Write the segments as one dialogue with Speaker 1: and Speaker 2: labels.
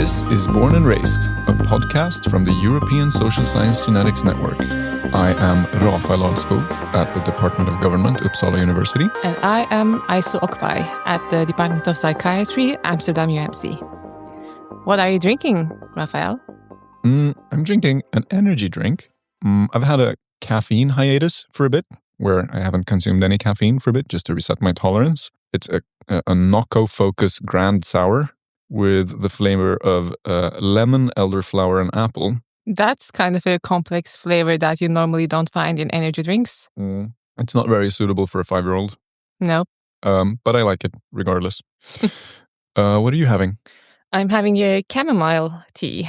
Speaker 1: This is Born and Raised, a podcast from the European Social Science Genetics Network. I am Rafael Alskog at the Department of Government, Uppsala University.
Speaker 2: And I am Aisu Okbay at the Department of Psychiatry, Amsterdam UMC. What are you drinking, Rafael?
Speaker 1: I'm drinking an energy drink. I've had a caffeine hiatus for a bit, where I haven't consumed any caffeine for a bit, just to reset my tolerance. It's a Nocco Focus Grand Sour with the flavor of lemon, elderflower, and apple.
Speaker 2: That's kind of a complex flavor that you normally don't find in energy drinks.
Speaker 1: It's not very suitable for a 5-year-old.
Speaker 2: No.
Speaker 1: But I like it regardless. What are you having?
Speaker 2: I'm having a chamomile tea.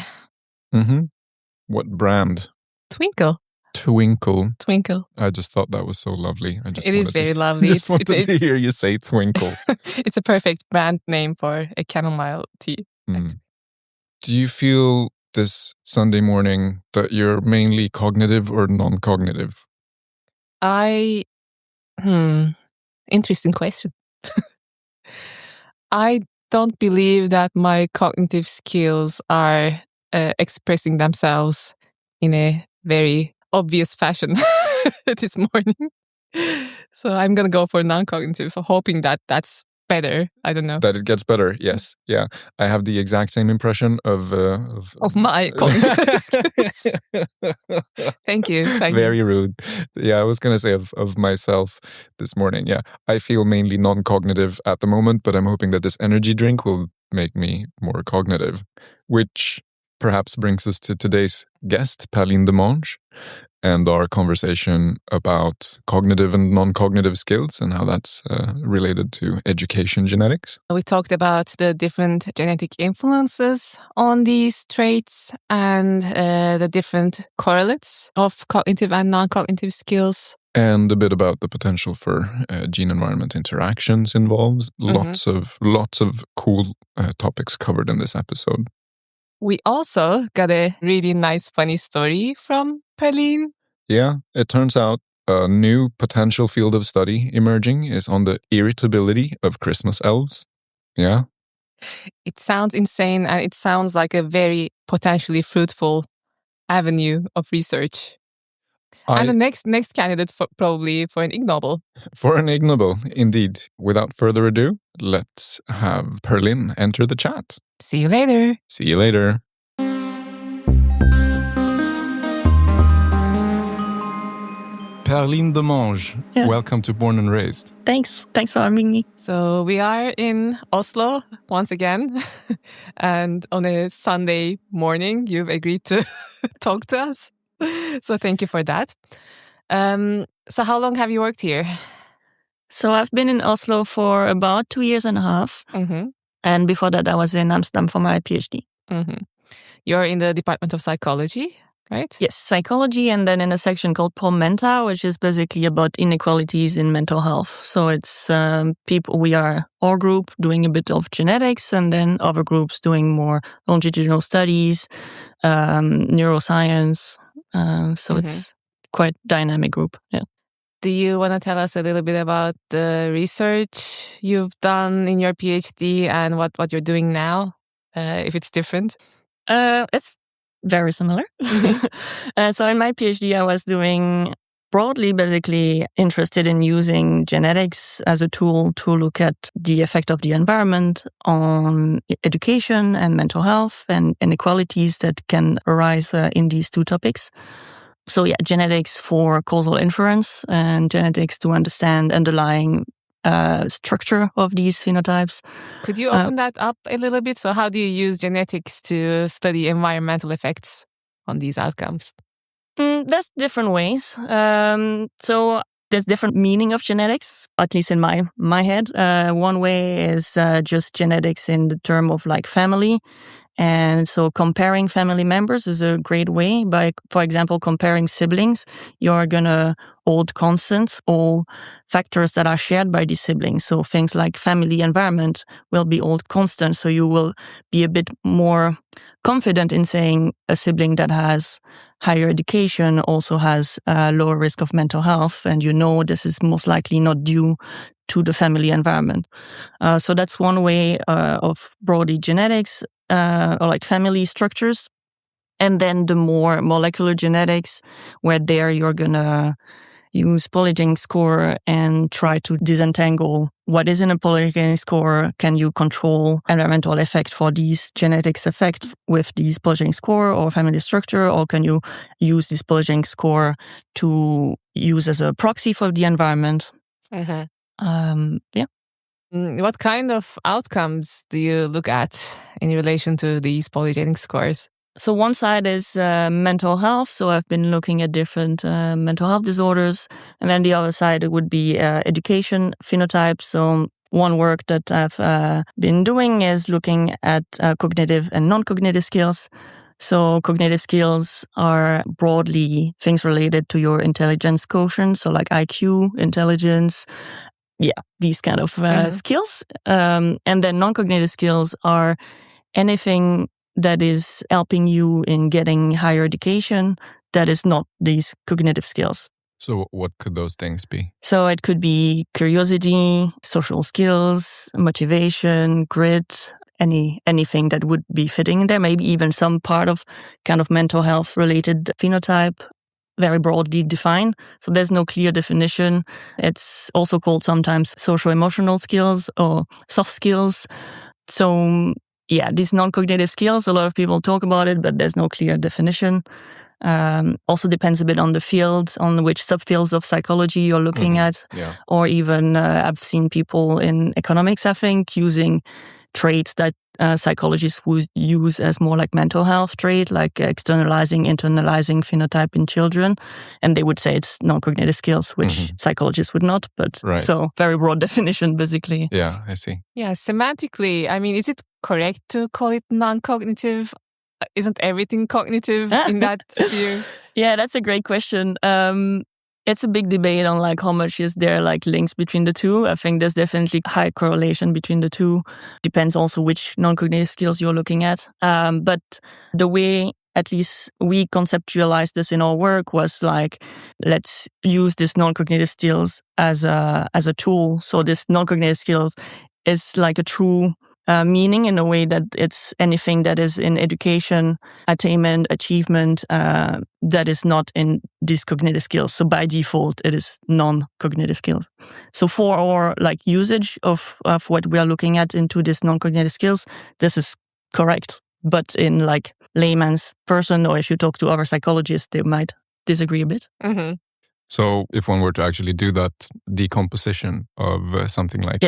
Speaker 1: What brand?
Speaker 2: Twinkle.
Speaker 1: Twinkle. I just thought that was so lovely.
Speaker 2: It is very lovely.
Speaker 1: I just wanted to hear you say Twinkle.
Speaker 2: It's a perfect brand name for a chamomile tea.
Speaker 1: Do you feel this Sunday morning that you're mainly cognitive or non-cognitive?
Speaker 2: Interesting question. I don't believe that my cognitive skills are expressing themselves in a very obvious fashion this morning. So I'm going to go for non-cognitive, hoping that that's better. I don't know.
Speaker 1: That it gets better, yes. Yeah. I have the exact same impression of
Speaker 2: my cognitive skills. Thank you.
Speaker 1: Very rude. Yeah, I was going to say of myself this morning. Yeah, I feel mainly non-cognitive at the moment, but I'm hoping that this energy drink will make me more cognitive, which perhaps brings us to today's guest, Perline Demange, and our conversation about cognitive and non-cognitive skills and how that's related to education genetics.
Speaker 2: We talked about the different genetic influences on these traits and the different correlates of cognitive and non-cognitive skills.
Speaker 1: And a bit about the potential for gene-environment interactions involved. Lots of cool topics covered in this episode.
Speaker 2: We also got a really nice, funny story from Perline.
Speaker 1: Yeah, it turns out a new potential field of study emerging is on the irritability of Christmas elves. Yeah.
Speaker 2: It sounds insane, and it sounds like a very potentially fruitful avenue of research. And the next candidate probably for an Ig Nobel.
Speaker 1: For an Ig Nobel, indeed. Without further ado, let's have Perline enter the chat.
Speaker 2: See you later.
Speaker 1: See you later. Perline Demange, welcome to Born and Raised.
Speaker 3: Thanks for having me.
Speaker 2: So we are in Oslo once again, and on a Sunday morning, you've agreed to talk to us. So thank you for that. So how long have you worked here?
Speaker 3: So I've been in Oslo for about 2.5 years. And before that, I was in Amsterdam for my PhD.
Speaker 2: You're in the Department of Psychology, right?
Speaker 3: Yes, psychology, and then in a section called ProMenta, which is basically about inequalities in mental health. So it's we are our group doing a bit of genetics, and then other groups doing more longitudinal studies, neuroscience. So it's quite dynamic group. Yeah.
Speaker 2: Do you want to tell us a little bit about the research you've done in your PhD and what you're doing now, if it's different?
Speaker 3: It's very similar. So in my PhD, I was doing broadly, basically interested in using genetics as a tool to look at the effect of the environment on education and mental health and inequalities that can arise in these two topics. So yeah, genetics for causal inference and genetics to understand underlying structure of these phenotypes.
Speaker 2: Could you open that up a little bit? So how do you use genetics to study environmental effects on these outcomes?
Speaker 3: There's different ways. So there's different meaning of genetics, at least in my head. One way is just genetics in the term of like family. And so comparing family members is a great way. By, for example, comparing siblings, you're going to hold constant all factors that are shared by these siblings. So things like family environment will be held constant. So you will be a bit more confident in saying a sibling that has higher education also has a lower risk of mental health. And you know this is most likely not due to the family environment. So that's one way of broadly genetics. or like family structures. And then the more molecular genetics, where there you're going to use polygenic score and try to disentangle what is in a polygenic score. Can you control environmental effect for these genetics effect with these polygenic score or family structure? Or can you use this polygenic score to use as a proxy for the environment?
Speaker 2: Uh-huh.
Speaker 3: Yeah.
Speaker 2: What kind of outcomes do you look at in relation to these polygenic scores?
Speaker 3: So one side is mental health. So I've been looking at different mental health disorders. And then the other side would be education phenotypes. So one work that I've been doing is looking at cognitive and non-cognitive skills. So cognitive skills are broadly things related to your intelligence quotient. So like IQ, intelligence, these kind of skills. And then non-cognitive skills are anything that is helping you in getting higher education that is not these cognitive skills.
Speaker 1: So what could those things be?
Speaker 3: So it could be curiosity, social skills, motivation, grit, anything that would be fitting in there, maybe even some part of kind of mental health related phenotype, very broadly defined. So there's no clear definition. It's also called sometimes social emotional skills or soft skills. So these non-cognitive skills, a lot of people talk about it, but there's no clear definition. Also depends a bit on the field, on which subfields of psychology you're looking at.
Speaker 1: Yeah.
Speaker 3: Or even I've seen people in economics, I think, using traits that psychologists would use as more like mental health trait, like externalizing, internalizing phenotype in children. And they would say it's non-cognitive skills, which psychologists would not. But so very broad definition, basically.
Speaker 1: Yeah, I see.
Speaker 2: Yeah, semantically, I mean, is it correct to call it non-cognitive? Isn't everything cognitive in that sphere?
Speaker 3: Yeah, that's a great question. It's a big debate on like how much is there like links between the two. I think there's definitely high correlation between the two. Depends also which non-cognitive skills you're looking at. But the way at least we conceptualized this in our work was like, let's use this non-cognitive skills as a tool. So this non-cognitive skills is like a true meaning in a way that it's anything that is in education, attainment, achievement, that is not in these cognitive skills. So by default, it is non-cognitive skills. So for our like usage of what we are looking at into these non-cognitive skills, this is correct. But in like layman's person, or if you talk to other psychologists, they might disagree a bit.
Speaker 2: Mm-hmm.
Speaker 1: So if one were to actually do that decomposition of something like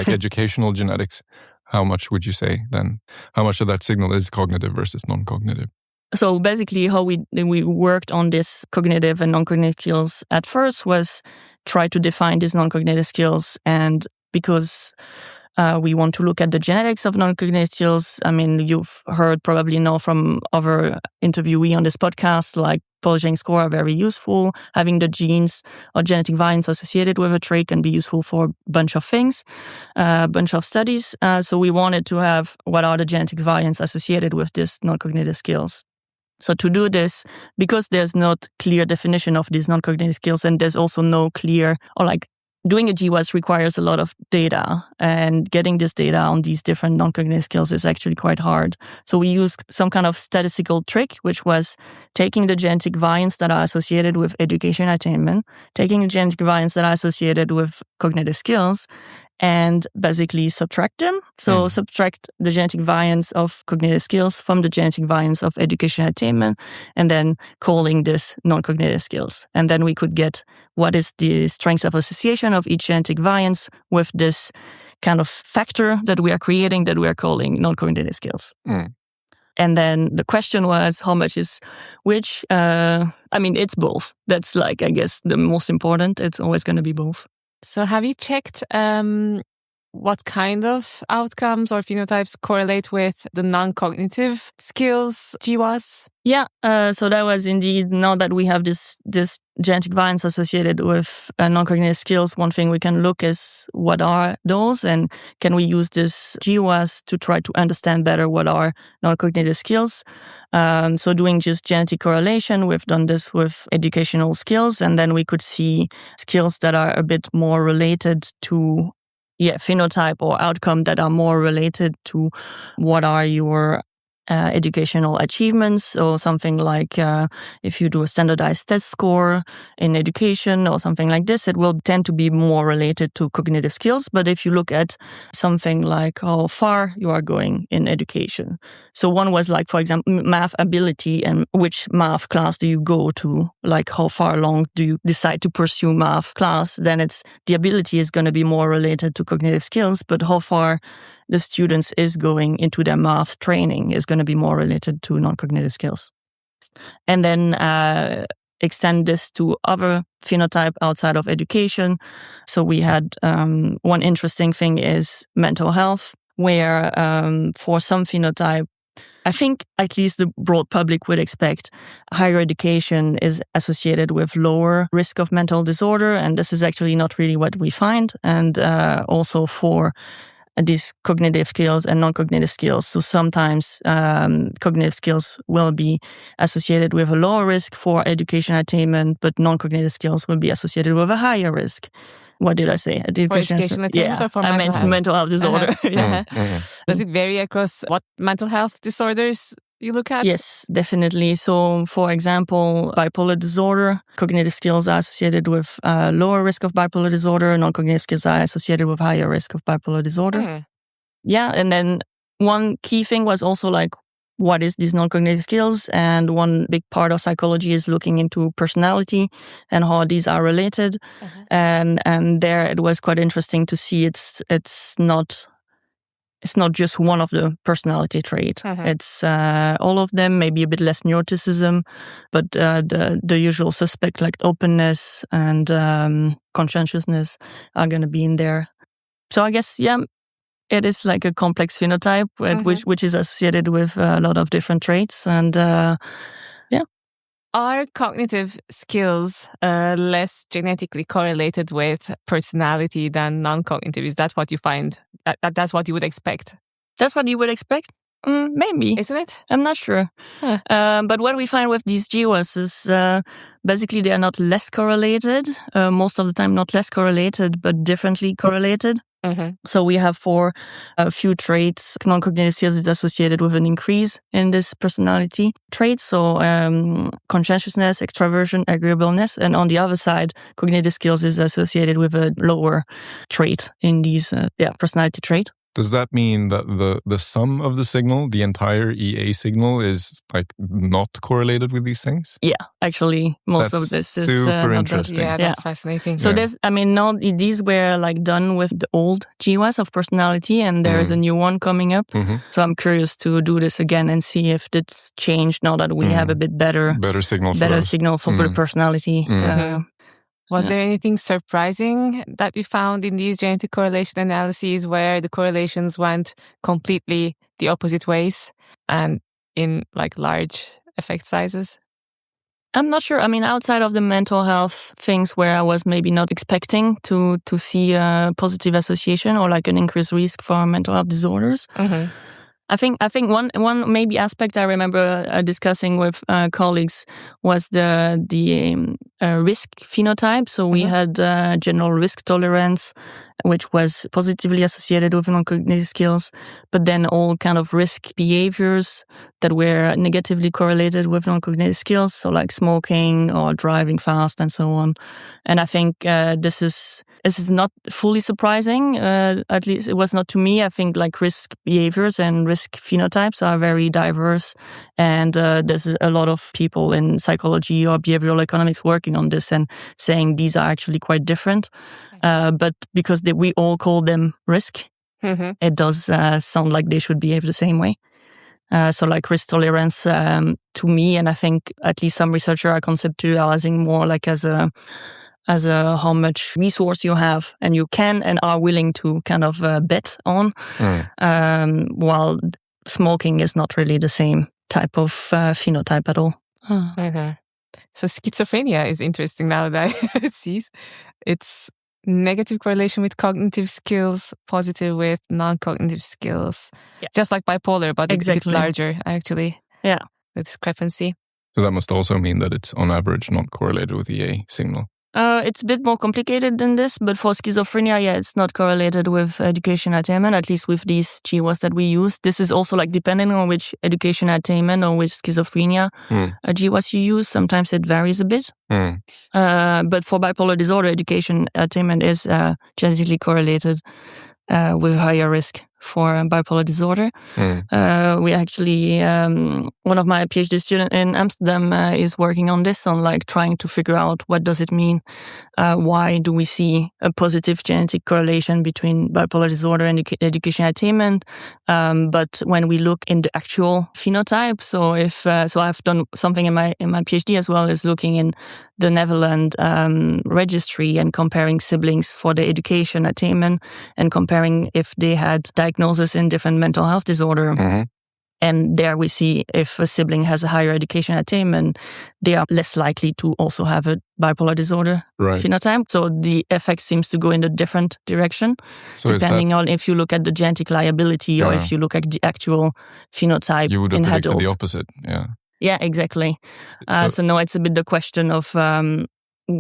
Speaker 1: educational genetics, how much would you say then? How much of that signal is cognitive versus non-cognitive?
Speaker 3: So basically how we worked on this cognitive and non-cognitive skills at first was try to define these non-cognitive skills. And because we want to look at the genetics of non-cognitive skills, I mean, you've heard probably know from other interviewee on this podcast, like polygenic score are very useful. Having the genes or genetic variants associated with a trait can be useful for a bunch of things, a bunch of studies. So we wanted to have what are the genetic variants associated with these non-cognitive skills. So to do this, because there's not clear definition of these non-cognitive skills, and there's also no clear, or like doing a GWAS requires a lot of data, and getting this data on these different non-cognitive skills is actually quite hard. So we used some kind of statistical trick, which was taking the genetic variants that are associated with education attainment, taking the genetic variants that are associated with cognitive skills, and basically subtract them. So subtract the genetic variants of cognitive skills from the genetic variants of education attainment, and then calling this non-cognitive skills. And then we could get what is the strength of association of each genetic variance with this kind of factor that we are creating that we are calling non-cognitive skills. And then the question was, how much is which? I mean, it's both. That's like, I guess, the most important. It's always going to be both.
Speaker 2: So have you checked what kind of outcomes or phenotypes correlate with the non-cognitive skills GWAS?
Speaker 3: Yeah, so that was indeed, now that we have this genetic variance associated with non-cognitive skills, one thing we can look is what are those, and can we use this GWAS to try to understand better what are non-cognitive skills. So doing just genetic correlation, we've done this with educational skills, and then we could see skills that are a bit more related to phenotype or outcome that are more related to what are your educational achievements, or something like if you do a standardized test score in education or something like this, it will tend to be more related to cognitive skills. But if you look at something like how far you are going in education, so one was like, for example, math ability and which math class do you go to, like how far along do you decide to pursue math class, then it's the ability is going to be more related to cognitive skills, but how far the students is going into their math training is going to be more related to non-cognitive skills. And then extend this to other phenotype outside of education. So we had one interesting thing is mental health, where for some phenotype, I think at least the broad public would expect higher education is associated with lower risk of mental disorder. And this is actually not really what we find. And also for these cognitive skills and non-cognitive skills. So sometimes cognitive skills will be associated with a lower risk for education attainment, but non-cognitive skills will be associated with a higher risk. What did I say?
Speaker 2: Education attainment or for
Speaker 3: I
Speaker 2: mental health?
Speaker 3: mental health disorder.
Speaker 2: Does it vary across what mental health disorders you look at?
Speaker 3: Yes, definitely. So, for example, bipolar disorder, cognitive skills are associated with lower risk of bipolar disorder. Non-cognitive skills are associated with higher risk of bipolar disorder. Yeah, and then one key thing was also like, what is these non-cognitive skills? And one big part of psychology is looking into personality and how these are related. And there it was quite interesting to see it's not just one of the personality traits. It's all of them, maybe a bit less neuroticism, but the usual suspect like openness and conscientiousness are going to be in there. So I guess, it is like a complex phenotype which is associated with a lot of different traits. And
Speaker 2: Are cognitive skills less genetically correlated with personality than non-cognitive? Is that what you find? That's what you would expect?
Speaker 3: That's what you would expect? Maybe.
Speaker 2: Isn't it?
Speaker 3: I'm not sure. But what we find with these GWAS is basically they are not less correlated. Most of the time not less correlated, but differently correlated. So we have for a few traits, non-cognitive skills is associated with an increase in this personality trait. So conscientiousness, extraversion, agreeableness. And on the other side, cognitive skills is associated with a lower trait in these personality trait.
Speaker 1: Does that mean that the sum of the signal, the entire EA signal, is like not correlated with these things?
Speaker 3: Yeah, actually, most of this is
Speaker 1: super interesting.
Speaker 2: That's fascinating.
Speaker 3: So now these were like done with the old GWAS of personality, and there is a new one coming up. So I'm curious to do this again and see if it's changed now that we have a bit better signal for the personality.
Speaker 2: Was there anything surprising that you found in these genetic correlation analyses where the correlations went completely the opposite ways and in like large effect sizes?
Speaker 3: I'm not sure. I mean, outside of the mental health things where I was maybe not expecting to see a positive association or like an increased risk for mental health disorders. I think one maybe aspect I remember discussing with colleagues was the risk phenotype. So we had general risk tolerance, which was positively associated with non-cognitive skills, but then all kind of risk behaviors that were negatively correlated with non-cognitive skills. So like smoking or driving fast and so on. And I think this is not fully surprising. At least it was not to me. I think like risk behaviors and risk phenotypes are very diverse. And there's a lot of people in psychology or behavioral economics working on this and saying these are actually quite different. But because we all call them risk, it does sound like they should behave the same way. So like risk tolerance to me, and I think at least some researchers are conceptualizing more like as a how much resource you have and you can and are willing to kind of bet on, while smoking is not really the same type of phenotype at all.
Speaker 2: So schizophrenia is interesting now that I see. It's negative correlation with cognitive skills, positive with non-cognitive skills. Just like bipolar, but it's a bit larger actually. The discrepancy.
Speaker 1: So that must also mean that it's on average not correlated with EA signal.
Speaker 3: It's a bit more complicated than this, but for schizophrenia, it's not correlated with education attainment, at least with these GWAS that we use. This is also like depending on which education attainment or which schizophrenia GWAS you use. Sometimes it varies a bit. But for bipolar disorder, education attainment is genetically correlated with higher risk for bipolar disorder. We actually, one of my PhD students in Amsterdam is working on this, on like trying to figure out what does it mean, why do we see a positive genetic correlation between bipolar disorder and education attainment. But when we look in the actual phenotype, so if so I've done something in my PhD as well, is looking in the Netherlands registry and comparing siblings for the education attainment and comparing if they had diagnosis in different mental health disorder. And there we see if a sibling has a higher education attainment, they are less likely to also have a bipolar disorder phenotype. So the effect seems to go in a different direction, so depending on if you look at the genetic liability or if you look at the actual phenotype
Speaker 1: you would have
Speaker 3: in
Speaker 1: predicted
Speaker 3: adults.
Speaker 1: the opposite.
Speaker 3: Yeah, exactly. So now it's a bit the question of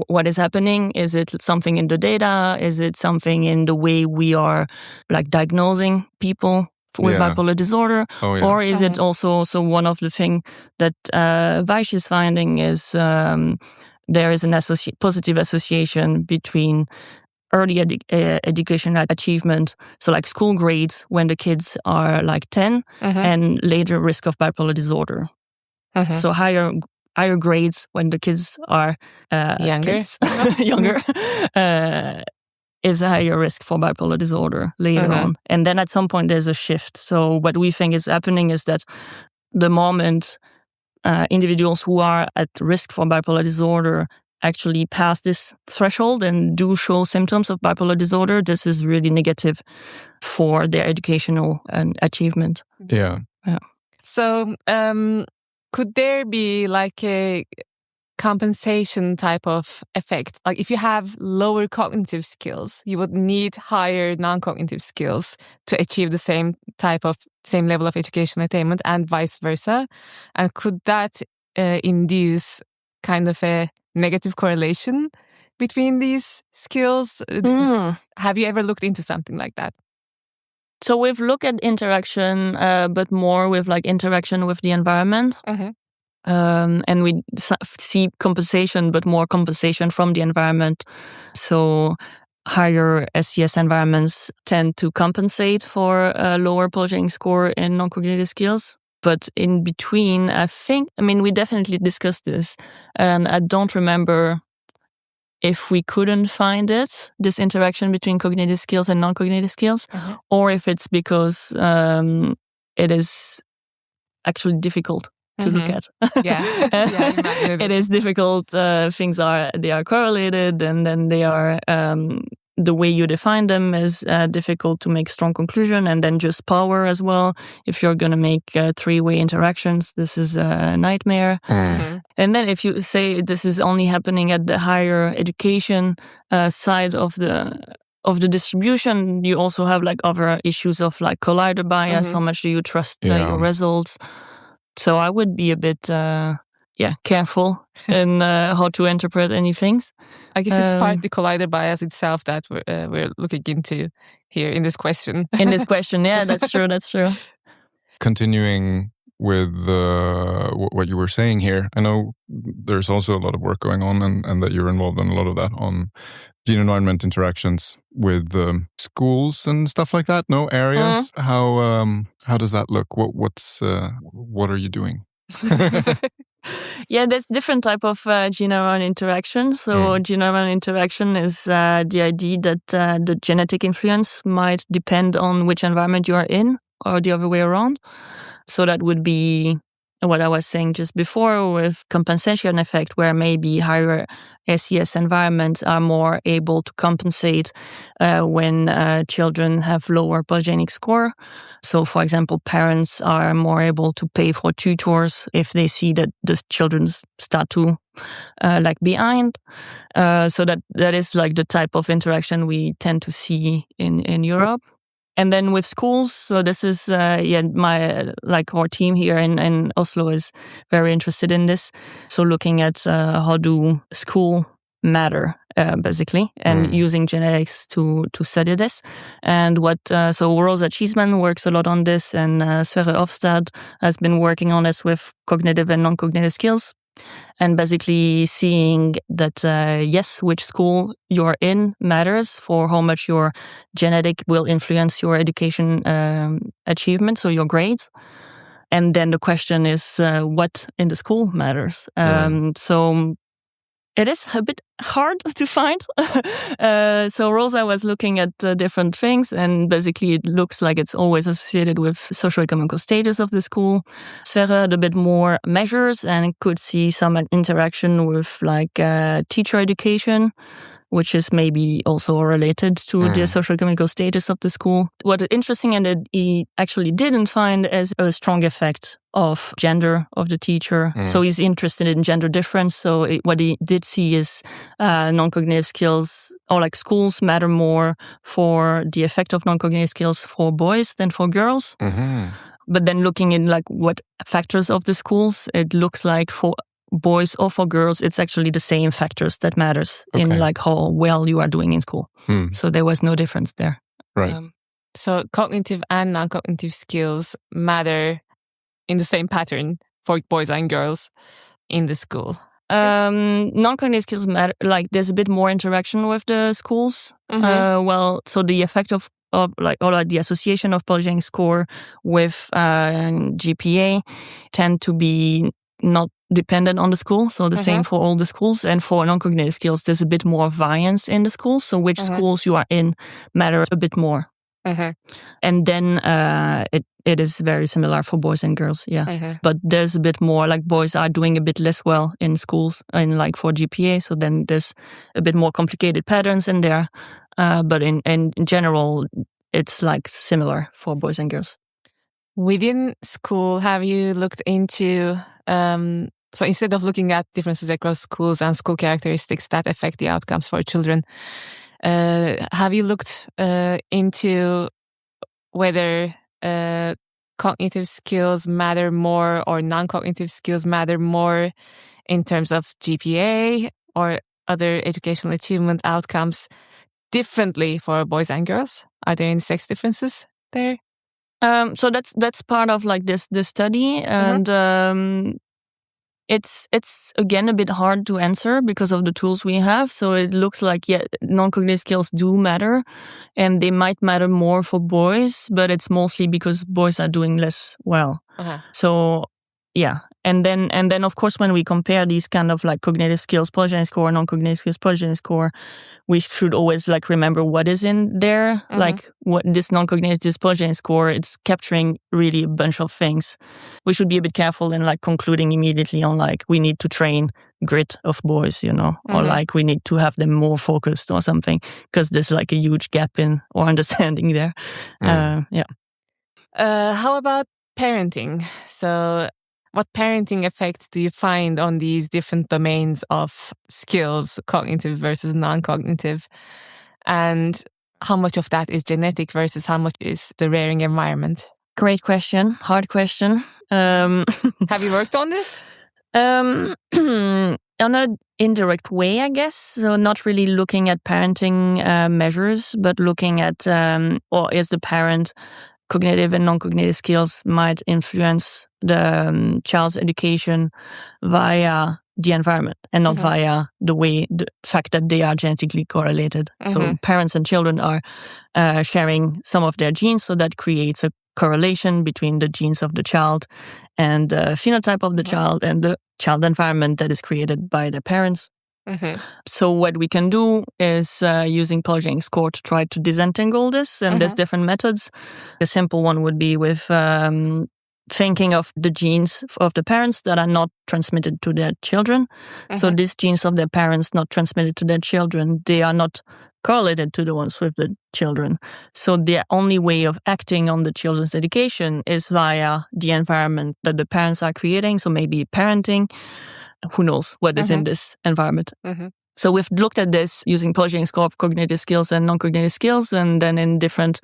Speaker 3: what is happening. Is it something in the data? Is it something in the way we are like diagnosing people with bipolar disorder? Or is it also one of the things that Weiss is finding is there is an positive association between early education achievement, so like school grades when the kids are like 10, and later risk of bipolar disorder. So higher grades when the kids are younger is a higher risk for bipolar disorder later on. And then at some point there's a shift. So what we think is happening is that the moment individuals who are at risk for bipolar disorder actually pass this threshold and do show symptoms of bipolar disorder, this is really negative for their educational achievement.
Speaker 1: Yeah.
Speaker 2: So could there be like a compensation type of effect? Like if you have lower cognitive skills, you would need higher non-cognitive skills to achieve the same level of education attainment, and vice versa. And could that induce kind of a negative correlation between these skills? Have you ever looked into something like that?
Speaker 3: So we've looked at interaction, but more with like interaction with the environment. And we see compensation, but more compensation from the environment. So higher SES environments tend to compensate for a lower polygenic score in non-cognitive skills. But in between, we definitely discussed this, and I don't remember if we couldn't find this interaction between cognitive skills and non-cognitive skills, or if it's because it is actually difficult to look at. It is difficult. Things are correlated, and then they are the way you define them is difficult to make strong conclusion, and then just power as well. If you're going to make three-way interactions, this is a nightmare. And then if you say this is only happening at the higher education side of the distribution, you also have like other issues of like collider bias. How much do you trust your results? So I would be a bit careful in how to interpret any things.
Speaker 2: I guess it's part of the collider bias itself that we're looking into here in this question.
Speaker 3: That's true.
Speaker 1: Continuing with what you were saying here, I know there's also a lot of work going on, and that you're involved in a lot of that on gene-environment interactions with schools and stuff like that. No areas. How does that look? What are you doing?
Speaker 3: There's different type of gene-neuron interaction. So gene-neuron interaction is the idea that the genetic influence might depend on which environment you are in, or the other way around. So that would be what I was saying just before with compensation effect, where maybe higher SES environments are more able to compensate when children have lower polygenic score. So, for example, parents are more able to pay for tutors if they see that the children start to behind. So that is like the type of interaction we tend to see in Europe. And then with schools, so this is our team here in Oslo is very interested in this. So looking at how do school matter, basically, and using genetics to study this. And so Rosa Cheeseman works a lot on this, and Sverre Ofstad has been working on this with cognitive and non-cognitive skills. And basically seeing that, yes, which school you're in matters for how much your genetic will influence your education achievement, so your grades. And then the question is, what in the school matters? So it is a bit hard to find. So Rosa was looking at different things, and basically it looks like it's always associated with socioeconomic status of the school. Sverre had a bit more measures and could see some interaction with like teacher education, which is maybe also related to the socioeconomic status of the school. What is interesting and that he actually didn't find is a strong effect of gender of the teacher. So he's interested in gender difference. So what he did see is non-cognitive skills, or like schools matter more for the effect of non-cognitive skills for boys than for girls. But then looking in like what factors of the schools, it looks like for boys or for girls, it's actually the same factors that matters in like how well you are doing in school. So there was no difference there.
Speaker 1: Right.
Speaker 2: So cognitive and non-cognitive skills matter in the same pattern for boys and girls in the school.
Speaker 3: Non-cognitive skills matter, like there's a bit more interaction with the schools. So the effect of like, or the association of polygenic score with GPA tend to be not dependent on the school, so the same for all the schools. And for non-cognitive skills, there's a bit more variance in the schools, so which schools you are in matters a bit more. And then it is very similar for boys and girls, but there's a bit more, like boys are doing a bit less well in schools, and like for GPA, so then there's a bit more complicated patterns in there, but in general it's like similar for boys and girls.
Speaker 2: Within school, have you looked into so instead of looking at differences across schools and school characteristics that affect the outcomes for children, have you looked into whether cognitive skills matter more or non-cognitive skills matter more in terms of GPA or other educational achievement outcomes differently for boys and girls? Are there any sex differences there?
Speaker 3: So that's part of like this study, and it's again a bit hard to answer because of the tools we have. So it looks like non-cognitive skills do matter, and they might matter more for boys, but it's mostly because boys are doing less well. So and then of course when we compare these kind of like cognitive skills, polygenic score, non-cognitive skills, polygenic score, we should always like remember what is in there. Like what this non-cognitive, this polygenic score, it's capturing really a bunch of things. We should be a bit careful in like concluding immediately on like we need to train grit of boys, or like we need to have them more focused or something, because there's like a huge gap in our understanding there.
Speaker 2: How about parenting? So what parenting effects do you find on these different domains of skills, cognitive versus non-cognitive? And how much of that is genetic versus how much is the rearing environment?
Speaker 3: Great question. Hard question.
Speaker 2: Have you worked on this?
Speaker 3: On an indirect way, I guess. So not really looking at parenting measures, but looking at, or is the parent cognitive and non-cognitive skills might influence the child's education via the environment and not via the fact that they are genetically correlated. So parents and children are sharing some of their genes, so that creates a correlation between the genes of the child and the phenotype of the child and the child environment that is created by the parents. So what we can do is using polygenic score to try to disentangle this, and there's different methods. A simple one would be with thinking of the genes of the parents that are not transmitted to their children. So these genes of their parents not transmitted to their children, they are not correlated to the ones with the children. So the only way of acting on the children's education is via the environment that the parents are creating. So maybe parenting. Who knows what is in this environment. So we've looked at this using polygenic score of cognitive skills and non-cognitive skills, and then in different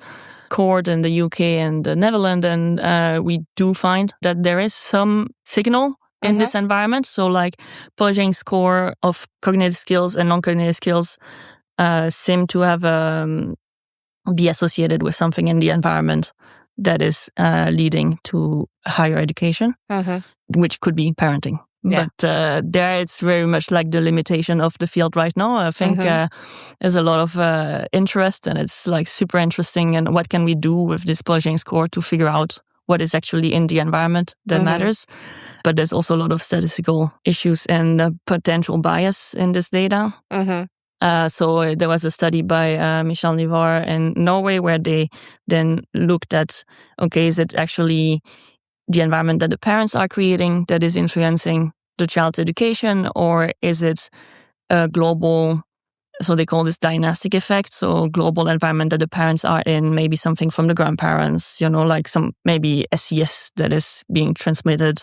Speaker 3: cohort in the UK and the Netherlands, and we do find that there is some signal in this environment. So like Perline score of cognitive skills and non-cognitive skills seem to have be associated with something in the environment that is leading to higher education, which could be parenting. Yeah. But there it's very much like the limitation of the field right now. I think there's a lot of interest, and it's like super interesting. And what can we do with this Perline score to figure out what is actually in the environment that matters? But there's also a lot of statistical issues and potential bias in this data. So there was a study by Michel Nivar in Norway where they then looked at, okay, is it actually the environment that the parents are creating that is influencing the child's education, or is it a global, so they call this dynastic effect, so global environment that the parents are in, maybe something from the grandparents, like some maybe SES that is being transmitted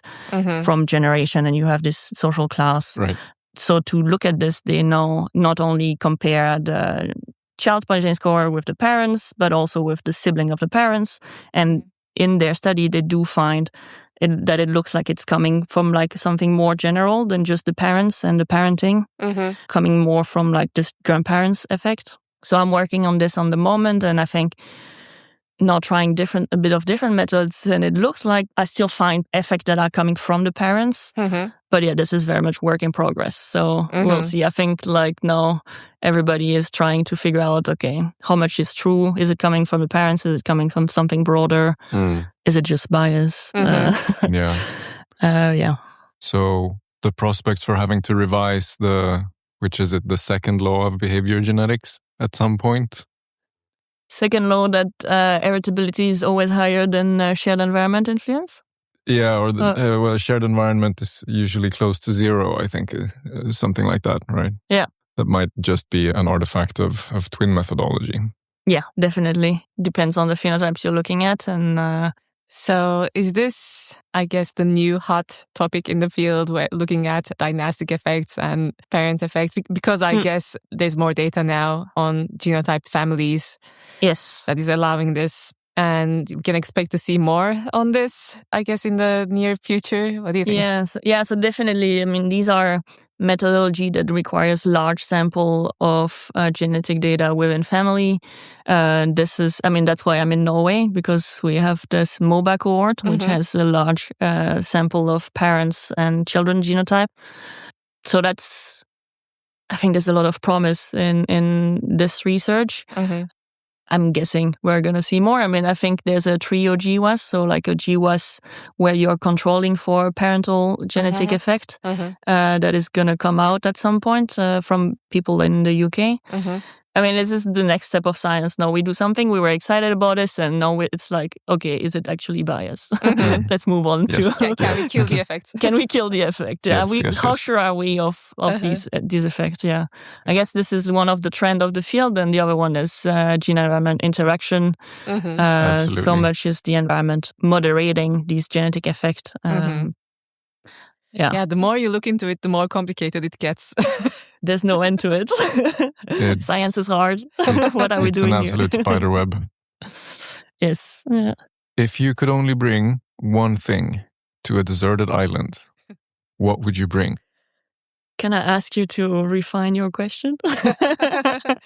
Speaker 3: from generation, and you have this social class.
Speaker 1: Right.
Speaker 3: So to look at this, they now not only compare the child Perline score with the parents, but also with the sibling of the parents. And in their study, they do find that it looks like it's coming from like something more general than just the parents and the parenting, coming more from like this grandparents effect. So I'm working on this on the moment, and I think now trying a bit of different methods, and it looks like I still find effects that are coming from the parents. But yeah, this is very much work in progress. So we'll see. I think like now everybody is trying to figure out, okay, how much is true? Is it coming from the parents? Is it coming from something broader? Is it just bias?
Speaker 1: Yeah. So the prospects for having to revise the second law of behavior genetics at some point?
Speaker 3: Second law that heritability is always higher than shared environment influence?
Speaker 1: Yeah, or shared environment is usually close to zero, I think. Something like that, right?
Speaker 3: Yeah.
Speaker 1: That might just be an artifact of twin methodology.
Speaker 3: Yeah, definitely. Depends on the phenotypes you're looking at. And
Speaker 2: so is this, I guess, the new hot topic in the field, where looking at dynastic effects and parent effects? Because I guess there's more data now on genotyped families.
Speaker 3: Yes.
Speaker 2: That is allowing this. And we can expect to see more on this, I guess, in the near future. What do you think?
Speaker 3: Yes. Yeah, so definitely. I mean, these are methodology that requires large sample of genetic data within family. That's why I'm in Norway, because we have this MOBA cohort, which has a large sample of parents and children genotype. So I think there's a lot of promise in this research. I'm guessing we're going to see more. I mean, I think there's a trio GWAS, so like a GWAS where you're controlling for parental genetic effect that is going to come out at some point from people in the UK. I mean, this is the next step of science. Now we do something, we were excited about this, and now it's like, okay, is it actually bias? Let's move on to...
Speaker 2: Can we kill the effect?
Speaker 3: Can we kill the effect? How sure are we of these effects? Yeah. I guess this is one of the trend of the field, and the other one is gene-environment interaction. So much is the environment moderating these genetic effects.
Speaker 2: Yeah, the more you look into it, the more complicated it gets.
Speaker 3: There's no end to it. Science is hard. What are we doing here?
Speaker 1: It's an absolute spider web.
Speaker 3: Yes. Yeah.
Speaker 1: If you could only bring one thing to a deserted island, what would you bring?
Speaker 3: Can I ask you to refine your question?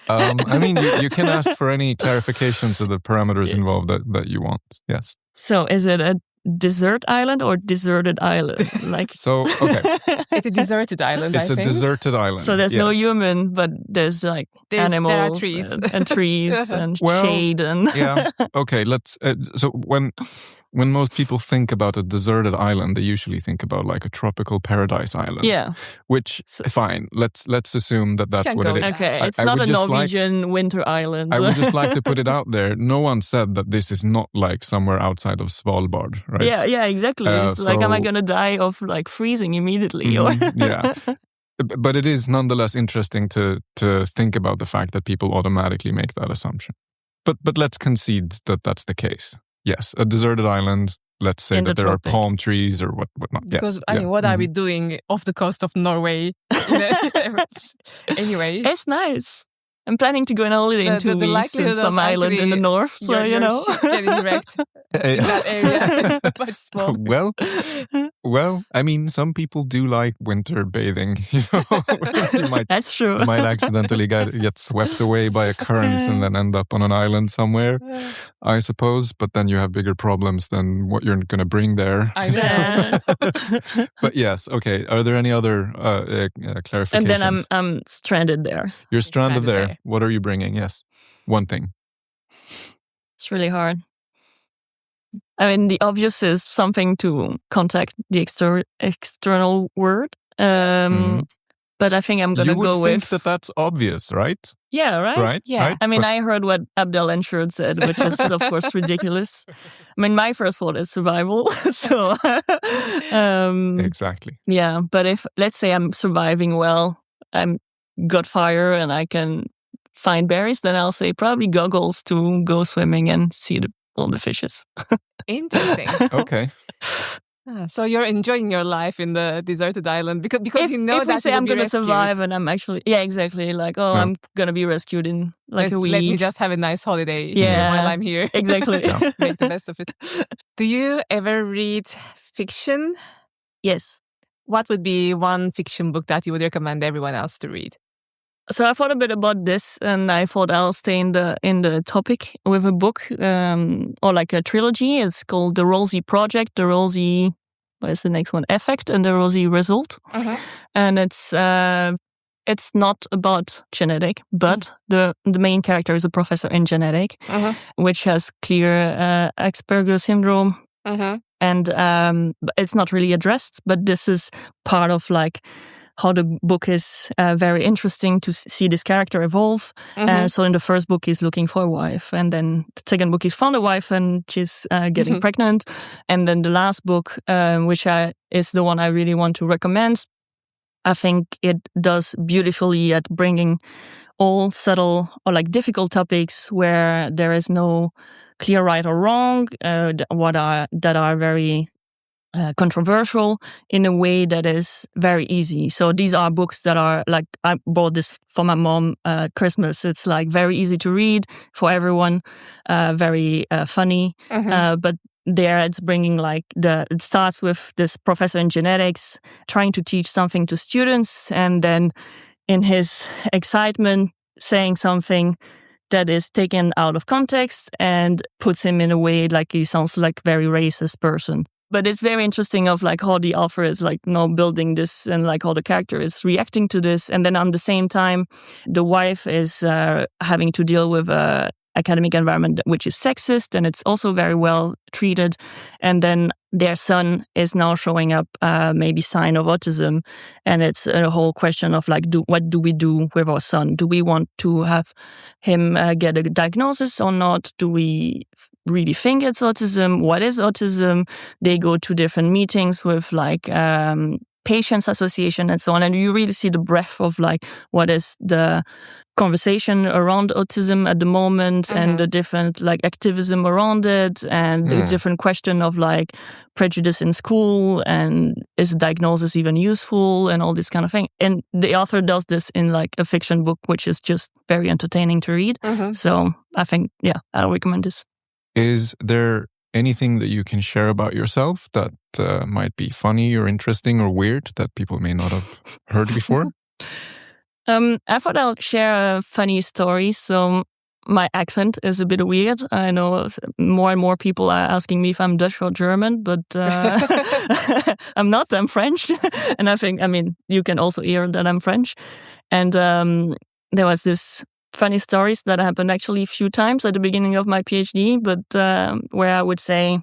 Speaker 1: I mean, you can ask for any clarifications of the parameters involved that you want. Yes.
Speaker 3: So is it a desert island or deserted island?
Speaker 1: So, okay.
Speaker 2: It's a deserted island,
Speaker 1: It's a deserted island.
Speaker 3: So there's no human, but there's animals.
Speaker 2: There are trees.
Speaker 3: And trees and shade.
Speaker 1: Yeah. Okay, so when most people think about a deserted island, they usually think about like a tropical paradise island.
Speaker 3: Yeah.
Speaker 1: Which, fine, let's assume that's what it is.
Speaker 3: Okay, it's not a Norwegian winter island.
Speaker 1: I would just like to put it out there. No one said that this is not like somewhere outside of Svalbard, right?
Speaker 3: Yeah, exactly. It's like, am I going to die of like freezing immediately?
Speaker 1: Yeah. But it is nonetheless interesting to think about the fact that people automatically make that assumption. But let's concede that that's the case. Yes, a deserted island. Let's say that there are palm trees or whatnot.
Speaker 2: Because what are we doing off the coast of Norway? Anyway,
Speaker 3: it's nice. I'm planning to go on holiday in 2 weeks to some island in the north. So
Speaker 2: you're getting wrecked in that area. It's quite small.
Speaker 1: Well, Well, I mean, some people do like winter bathing. You know,
Speaker 3: That's true.
Speaker 1: you might accidentally get swept away by a current and then end up on an island somewhere, I suppose. But then you have bigger problems than what you're going to bring there.
Speaker 2: I know.
Speaker 1: But yes, okay. Are there any other clarifications?
Speaker 3: And then I'm stranded there.
Speaker 1: You're stranded there. What are you bringing? Yes, one thing.
Speaker 3: It's really hard. I mean, the obvious is something to contact the external world. But I think I'm going to go with...
Speaker 1: You would think that's obvious, right?
Speaker 3: Yeah, right?
Speaker 1: Right?
Speaker 2: Yeah.
Speaker 1: Right?
Speaker 3: I mean, I heard what Abdel Enshurd said, which is, of course, ridiculous. I mean, my first thought is survival. So,
Speaker 1: exactly.
Speaker 3: Yeah, but if, let's say I'm surviving well, I'm got fire and I can find berries, then I'll say probably goggles to go swimming and see all the fishes.
Speaker 2: Interesting.
Speaker 1: Okay.
Speaker 2: So you're enjoying your life in the deserted island because
Speaker 3: if
Speaker 2: that
Speaker 3: we say I'm
Speaker 2: going to
Speaker 3: survive and I'm actually exactly like I'm going to be rescued in a week.
Speaker 2: Let me just have a nice holiday while I'm here.
Speaker 3: Exactly.
Speaker 2: Make the best of it. Do you ever read fiction?
Speaker 3: Yes.
Speaker 2: What would be one fiction book that you would recommend everyone else to read?
Speaker 3: So I thought a bit about this, and I thought I'll stay in the topic with a book or like a trilogy. It's called The Rosie Project, The Rosie, what is the next one? Effect, and The Rosie Result. And it's not about genetic, but the main character is a professor in genetic, which has clear Asperger's syndrome. And it's not really addressed, but this is part of like how the book is very interesting to see this character evolve. So in the first book, he's looking for a wife. And then the second book, he's found a wife and she's getting pregnant. And then the last book, which is the one I really want to recommend, I think it does beautifully at bringing all subtle or like difficult topics where there is no clear right or wrong, that are very controversial in a way that is very easy. So these are books that are like, I bought this for my mom at Christmas. It's like very easy to read for everyone, very funny. But there it's bringing like it starts with this professor in genetics trying to teach something to students, and then in his excitement saying something that is taken out of context and puts him in a way like he sounds like a very racist person. But it's very interesting of like how the author is like building this and like how the character is reacting to this. And then at the same time, the wife is having to deal with a academic environment which is sexist, and it's also very well treated. And then their son is now showing up maybe sign of autism, and it's a whole question of like, what do we do with our son? Do we want to have him get a diagnosis or not? Do we really think it's autism? What is autism? They go to different meetings with like patients association and so on, and you really see the breadth of like what is the conversation around autism at the moment, and the different like activism around it, and the different question of like prejudice in school, and is a diagnosis even useful, and all this kind of thing. And the author does this in like a fiction book, which is just very entertaining to read. So I think, I'll recommend this.
Speaker 1: Is there anything that you can share about yourself that might be funny or interesting or weird that people may not have heard before?
Speaker 3: I thought I'll share a funny story. So my accent is a bit weird. I know more and more people are asking me if I'm Dutch or German, but I'm not. I'm French. And I mean, you can also hear that I'm French. And there was this funny stories that happened actually a few times at the beginning of my PhD, but where I would say,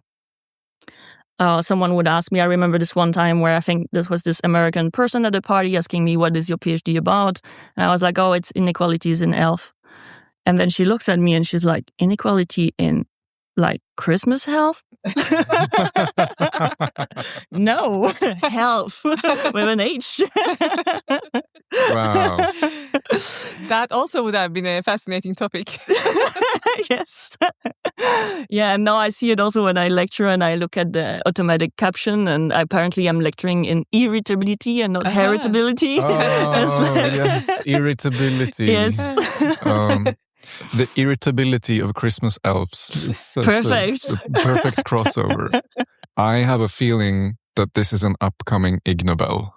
Speaker 3: someone would ask me, I remember this one time where I think this was this American person at a party asking me, what is your PhD about? And I was like, oh, it's inequalities in health. And then she looks at me and she's like, inequality in like Christmas health? No, health with an H.
Speaker 1: Wow.
Speaker 2: That also would have been a fascinating topic.
Speaker 3: Yes. Yeah, and now I see it also when I lecture and I look at the automatic caption, and apparently I'm lecturing in irritability and not heritability.
Speaker 1: Oh, yes, irritability.
Speaker 3: Yes.
Speaker 1: The irritability of Christmas Elves. It's
Speaker 3: perfect.
Speaker 1: a perfect crossover. I have a feeling that this is an upcoming Ig Nobel.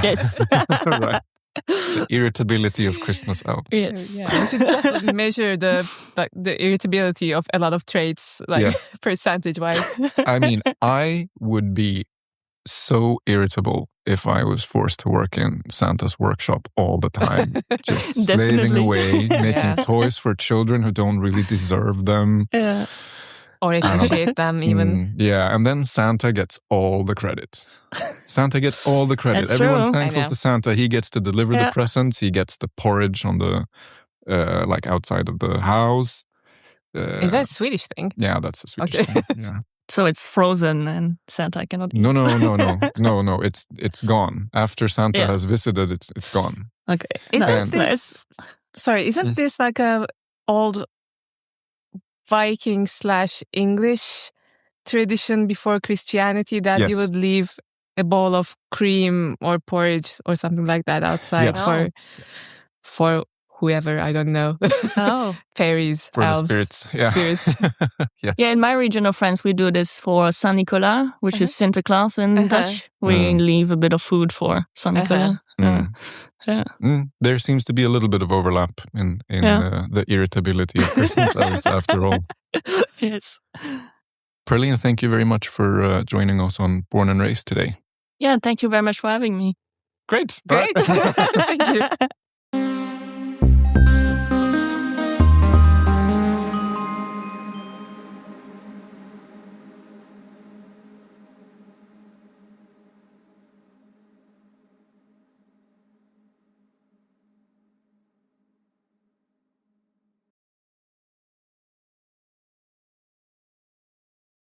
Speaker 3: Yes.
Speaker 1: Right. The irritability of Christmas elves.
Speaker 3: Yes.
Speaker 2: Yeah, we should just measure the irritability of a lot of traits, like
Speaker 1: Yes.
Speaker 2: percentage-wise.
Speaker 1: I mean, I would be so irritable if I was forced to work in Santa's workshop all the time, just slaving
Speaker 3: Definitely.
Speaker 1: away, making
Speaker 2: Yeah.
Speaker 1: toys for children who don't really deserve them.
Speaker 3: Yeah.
Speaker 2: Or appreciate them even.
Speaker 1: Yeah, and then Santa gets all the credit. Santa gets all the credit.
Speaker 3: That's
Speaker 1: Everyone's
Speaker 3: true.
Speaker 1: thankful
Speaker 2: I know.
Speaker 1: to Santa. He gets to deliver the
Speaker 3: Yeah.
Speaker 1: presents. He gets the porridge on the like outside of the house.
Speaker 2: Is that a Swedish thing?
Speaker 1: Yeah, that's a Swedish
Speaker 2: Okay.
Speaker 1: thing. Yeah.
Speaker 3: So it's frozen and Santa cannot eat.
Speaker 1: No. It's gone. After Santa
Speaker 3: Yeah.
Speaker 1: has visited, it's gone.
Speaker 3: Okay.
Speaker 2: Isn't
Speaker 3: That's
Speaker 2: this-
Speaker 3: nice.
Speaker 2: Sorry, isn't
Speaker 1: Yes.
Speaker 2: this like a old Viking/English tradition before Christianity that
Speaker 1: Yes.
Speaker 2: you would leave a bowl of cream or porridge or something like that outside
Speaker 1: Yes.
Speaker 2: for whoever, I don't know,
Speaker 3: Oh.
Speaker 2: fairies,
Speaker 1: For
Speaker 2: elves,
Speaker 1: the spirits. Yeah.
Speaker 2: spirits.
Speaker 1: Yes.
Speaker 3: Yeah, in my region of France, we do this for Saint Nicolas, which is Sinterklaas in Dutch. We leave a bit of food for Saint Nicolas. Yeah.
Speaker 1: There seems to be a little bit of overlap in the irritability of Christmas elves after all.
Speaker 3: Yes.
Speaker 1: Perline, thank you very much for joining us on Born and Raised today.
Speaker 3: Yeah, thank you very much for having me.
Speaker 1: Great.
Speaker 2: Great. Thank you.